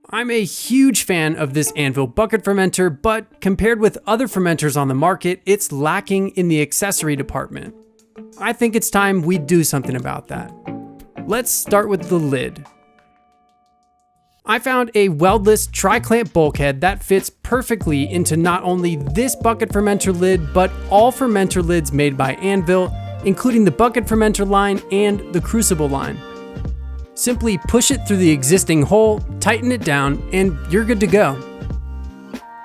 I'm a huge fan of this Anvil Bucket Fermenter, but compared with other fermenters on the market, it's lacking in the accessory department. I think it's time we do something about that. Let's start with the lid. I found a weldless tri-clamp bulkhead that fits perfectly into not only this bucket fermenter lid, but all fermenter lids made by Anvil, including the bucket fermenter line and the Crucible line. Simply push it through the existing hole, tighten it down, and you're good to go.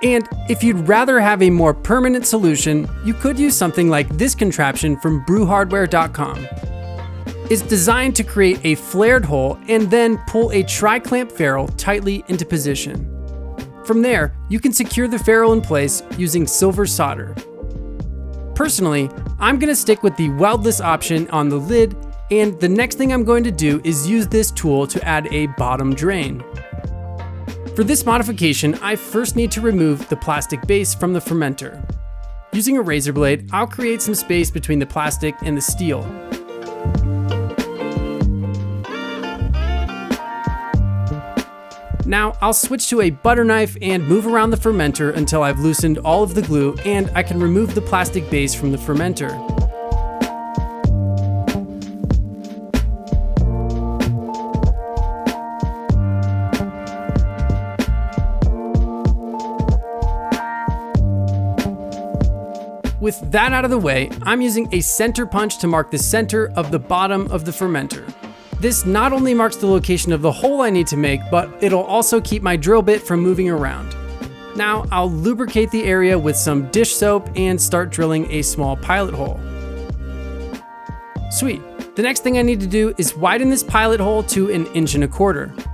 And if you'd rather have a more permanent solution, you could use something like this contraption from brewhardware.com. It's designed to create a flared hole and then pull a tri-clamp ferrule tightly into position. From there, you can secure the ferrule in place using silver solder. Personally, I'm going to stick with the weldless option on the lid, and the next thing I'm going to do is use this tool to add a bottom drain. For this modification, I first need to remove the plastic base from the fermenter. Using a razor blade, I'll create some space between the plastic and the steel. Now I'll switch to a butter knife and move around the fermenter until I've loosened all of the glue and I can remove the plastic base from the fermenter. With that out of the way, I'm using a center punch to mark the center of the bottom of the fermenter. This not only marks the location of the hole I need to make, but it'll also keep my drill bit from moving around. Now I'll lubricate the area with some dish soap and start drilling a small pilot hole. Sweet. The next thing I need to do is widen this pilot hole to 1.25 inches.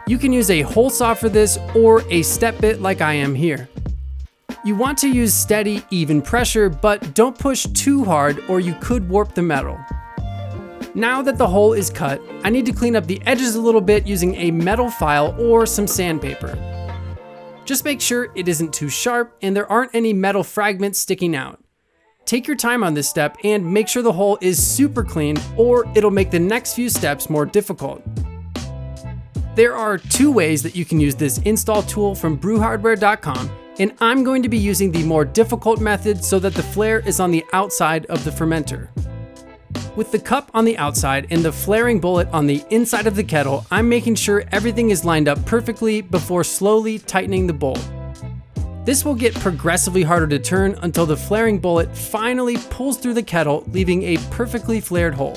You can use a hole saw for this or a step bit like I am here. You want to use steady, even pressure, but don't push too hard or you could warp the metal. Now that the hole is cut, I need to clean up the edges a little bit using a metal file or some sandpaper. Just make sure it isn't too sharp and there aren't any metal fragments sticking out. Take your time on this step and make sure the hole is super clean or it'll make the next few steps more difficult. There are 2 ways that you can use this install tool from brewhardware.com, and I'm going to be using the more difficult method so that the flare is on the outside of the fermenter. With the cup on the outside and the flaring bullet on the inside of the kettle, I'm making sure everything is lined up perfectly before slowly tightening the bolt. This will get progressively harder to turn until the flaring bullet finally pulls through the kettle, leaving a perfectly flared hole.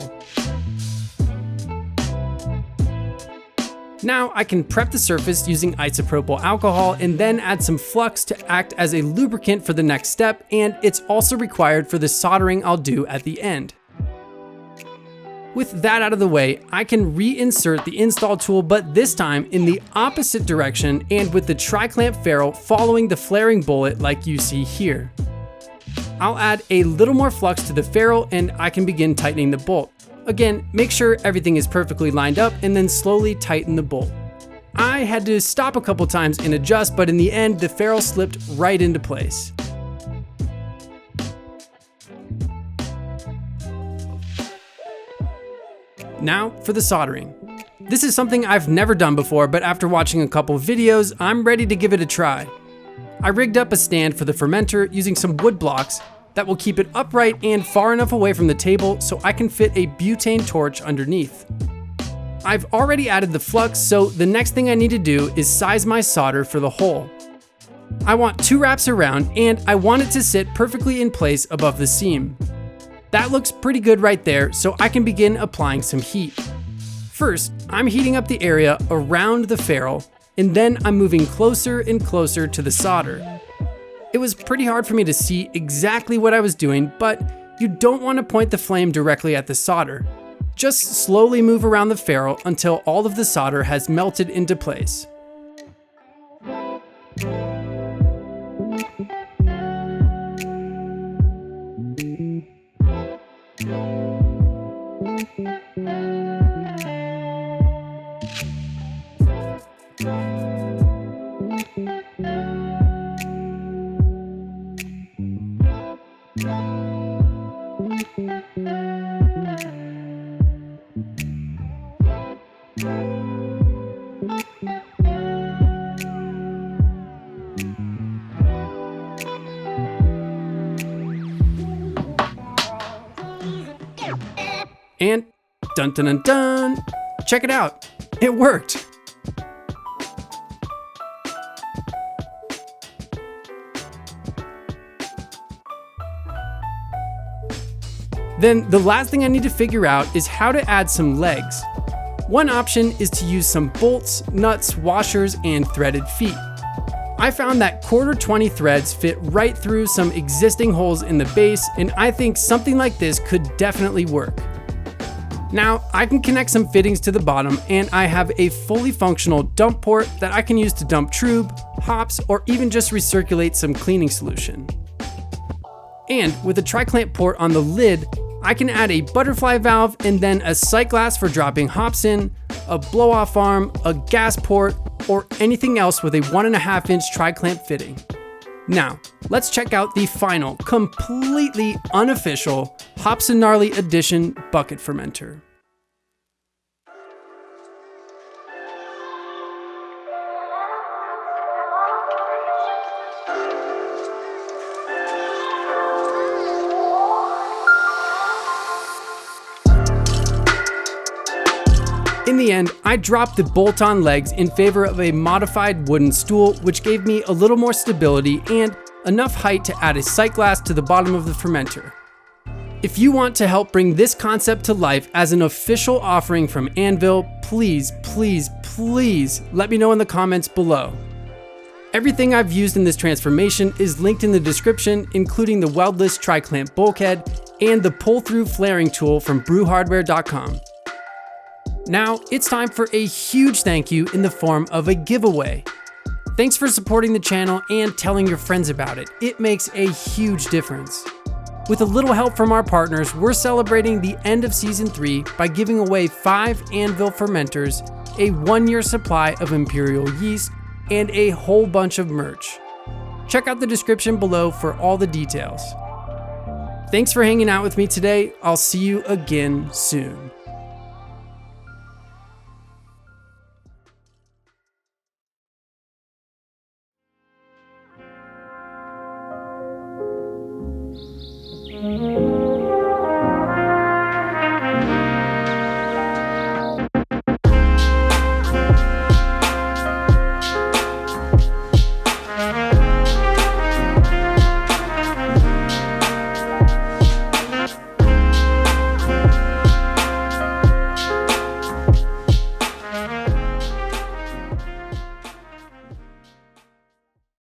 Now I can prep the surface using isopropyl alcohol and then add some flux to act as a lubricant for the next step, and it's also required for the soldering I'll do at the end. With that out of the way, I can reinsert the install tool, but this time in the opposite direction and with the tri-clamp ferrule following the flaring bullet like you see here. I'll add a little more flux to the ferrule and I can begin tightening the bolt. Again, make sure everything is perfectly lined up and then slowly tighten the bolt. I had to stop a couple times and adjust, but in the end, the ferrule slipped right into place. Now for the soldering. This is something I've never done before, but after watching a couple videos, I'm ready to give it a try. I rigged up a stand for the fermenter using some wood blocks that will keep it upright and far enough away from the table so I can fit a butane torch underneath. I've already added the flux, so the next thing I need to do is size my solder for the hole. I want 2 wraps around and I want it to sit perfectly in place above the seam. That looks pretty good right there, so I can begin applying some heat. First, I'm heating up the area around the ferrule, and then I'm moving closer and closer to the solder. It was pretty hard for me to see exactly what I was doing, but you don't want to point the flame directly at the solder. Just slowly move around the ferrule until all of the solder has melted into place. And dun dun dun dun, check it out, it worked. Then the last thing I need to figure out is how to add some legs. One option is to use some bolts, nuts, washers, and threaded feet. I found that 1/4-20 threads fit right through some existing holes in the base, and I think something like this could definitely work. Now, I can connect some fittings to the bottom, and I have a fully functional dump port that I can use to dump trube, hops, or even just recirculate some cleaning solution. And with a tri-clamp port on the lid, I can add a butterfly valve and then a sight glass for dropping hops in, a blow-off arm, a gas port, or anything else with a 1.5-inch tri-clamp fitting. Now, let's check out the final, completely unofficial Hops Gnarly Edition bucket fermenter. In the end, I dropped the bolt-on legs in favor of a modified wooden stool, which gave me a little more stability and enough height to add a sight glass to the bottom of the fermenter. If you want to help bring this concept to life as an official offering from Anvil, please, please, please let me know in the comments below. Everything I've used in this transformation is linked in the description, including the weldless tri-clamp bulkhead and the pull-through flaring tool from brewhardware.com. Now, it's time for a huge thank you in the form of a giveaway. Thanks for supporting the channel and telling your friends about it. It makes a huge difference. With a little help from our partners, we're celebrating the end of Season 3 by giving away 5 Anvil fermenters, a 1-year supply of Imperial yeast, and a whole bunch of merch. Check out the description below for all the details. Thanks for hanging out with me today. I'll see you again soon.